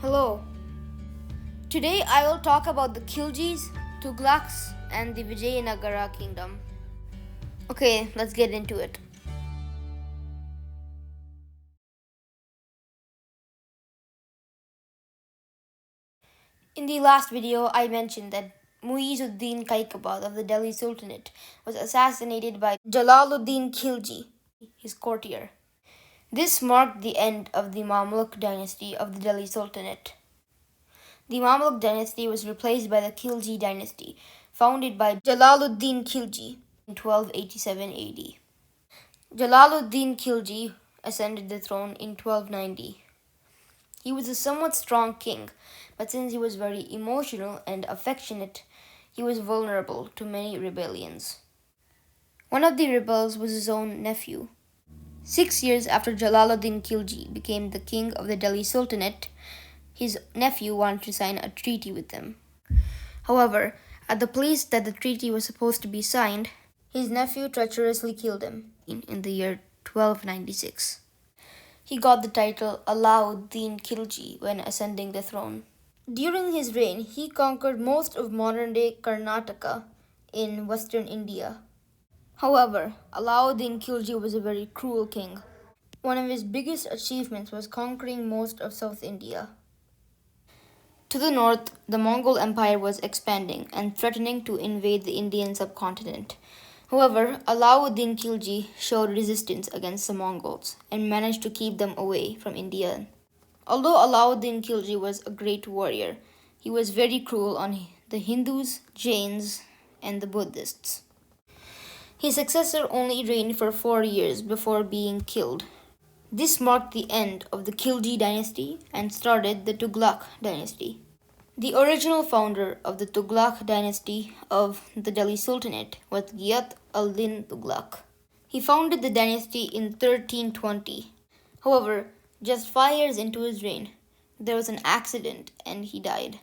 Hello. Today I will talk about the Khiljis, Tughlaqs, and the Vijayanagara kingdom. Okay, let's get into it. In the last video, I mentioned that Muizuddin Kaikabad of the Delhi Sultanate was assassinated by Jalaluddin Khilji, his courtier. This marked the end of the Mamluk dynasty of the Delhi Sultanate. The Mamluk dynasty was replaced by the Khilji dynasty, founded by Jalaluddin Khilji in 1287 AD. Jalaluddin Khilji ascended the throne in 1290. He was a somewhat strong king, but since he was very emotional and affectionate, he was vulnerable to many rebellions. One of the rebels was his own nephew. 6 years after Jalaluddin Khilji became the king of the Delhi Sultanate, his nephew wanted to sign a treaty with him. However, at the place that the treaty was supposed to be signed, his nephew treacherously killed him in the year 1296. He got the title Alauddin Khilji when ascending the throne. During his reign, he conquered most of modern-day Karnataka in western India. However, Alauddin Khilji was a very cruel king. One of his biggest achievements was conquering most of South India. To the north, the Mongol Empire was expanding and threatening to invade the Indian subcontinent. However, Alauddin Khilji showed resistance against the Mongols and managed to keep them away from India. Although Alauddin Khilji was a great warrior, he was very cruel on the Hindus, Jains, and the Buddhists. His successor only reigned for 4 years before being killed. This marked the end of the Khilji dynasty and started the Tughlaq dynasty. The original founder of the Tughlaq dynasty of the Delhi Sultanate was Ghiyat al-Din Tughlaq. He founded the dynasty in 1320. However, just 5 years into his reign, there was an accident and he died.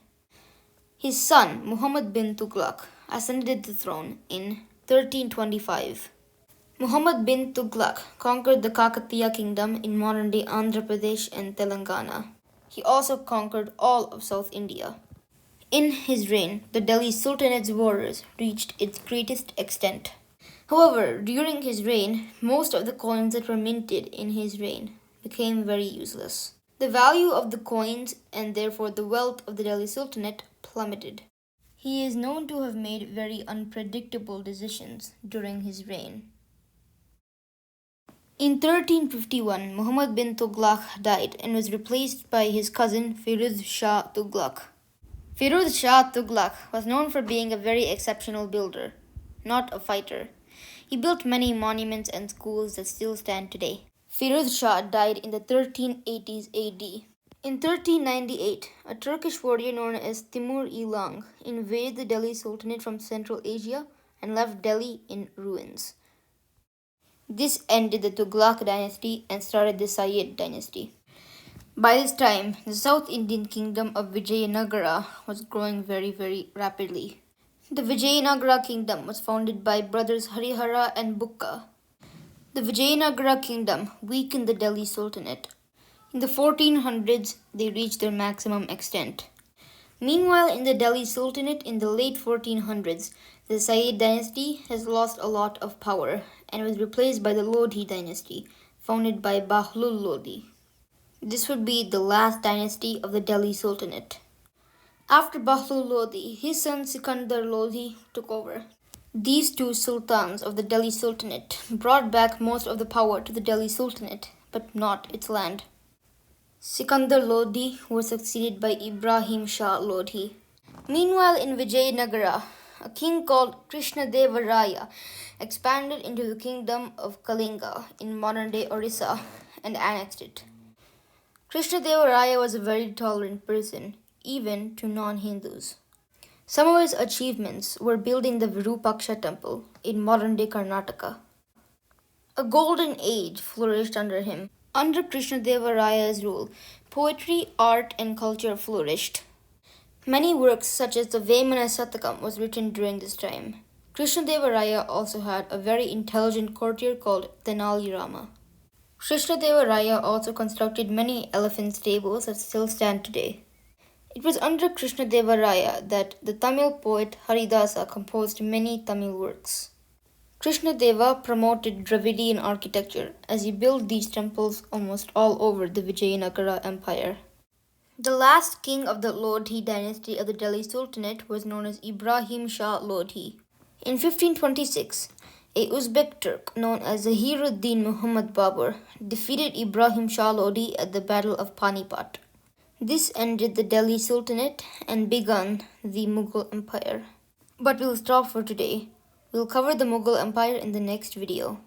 His son, Muhammad bin Tughlaq, ascended the throne in 1325. Muhammad bin Tughlaq conquered the Kakatiya kingdom in modern-day Andhra Pradesh and Telangana. He also conquered all of South India. In his reign, the Delhi Sultanate's borders reached its greatest extent. However, during his reign, most of the coins that were minted in his reign became very useless. The value of the coins and therefore the wealth of the Delhi Sultanate plummeted. He is known to have made very unpredictable decisions during his reign. In 1351, Muhammad bin Tughlaq died and was replaced by his cousin Firuz Shah Tughlaq. Firuz Shah Tughlaq was known for being a very exceptional builder, not a fighter. He built many monuments and schools that still stand today. Firuz Shah died in the 1380s AD. In 1398, a Turkish warrior known as Timur Ilang invaded the Delhi Sultanate from Central Asia and left Delhi in ruins. This ended the Tughlaq dynasty and started the Sayyid dynasty. By this time, the South Indian kingdom of Vijayanagara was growing very rapidly. The Vijayanagara kingdom was founded by brothers Harihara and Bukka. The Vijayanagara kingdom weakened the Delhi Sultanate. In the 1400s, they reached their maximum extent. Meanwhile, in the Delhi Sultanate in the late 1400s, the Sayyid dynasty has lost a lot of power and was replaced by the Lodhi dynasty, founded by Bahlul Lodhi. This would be the last dynasty of the Delhi Sultanate. After Bahlul Lodhi, his son Sikandar Lodhi took over. These two sultans of the Delhi Sultanate brought back most of the power to the Delhi Sultanate, but not its land. Sikandar Lodhi was succeeded by Ibrahim Shah Lodhi. Meanwhile, in Vijayanagara, a king called Krishnadeva Raya expanded into the kingdom of Kalinga in modern-day Orissa and annexed it. Krishnadeva Raya was a very tolerant person, even to non-Hindus. Some of his achievements were building the Virupaksha temple in modern-day Karnataka. A golden age flourished under him. Under Krishnadeva Raya's rule, poetry, art, and culture flourished. Many works such as the Vemana Satakam was written during this time. Krishnadeva Raya also had a very intelligent courtier called Tenali Rama. Krishnadeva also constructed many elephant stables that still stand today. It was under Krishnadeva that the Tamil poet Haridasa composed many Tamil works. Krishnadeva promoted Dravidian architecture as he built these temples almost all over the Vijayanagara Empire. The last king of the Lodhi dynasty of the Delhi Sultanate was known as Ibrahim Shah Lodhi. In 1526, a Uzbek Turk known as Zahiruddin Muhammad Babur defeated Ibrahim Shah Lodi at the Battle of Panipat. This ended the Delhi Sultanate and began the Mughal Empire. But we'll stop for today. We'll cover the Mughal Empire in the next video.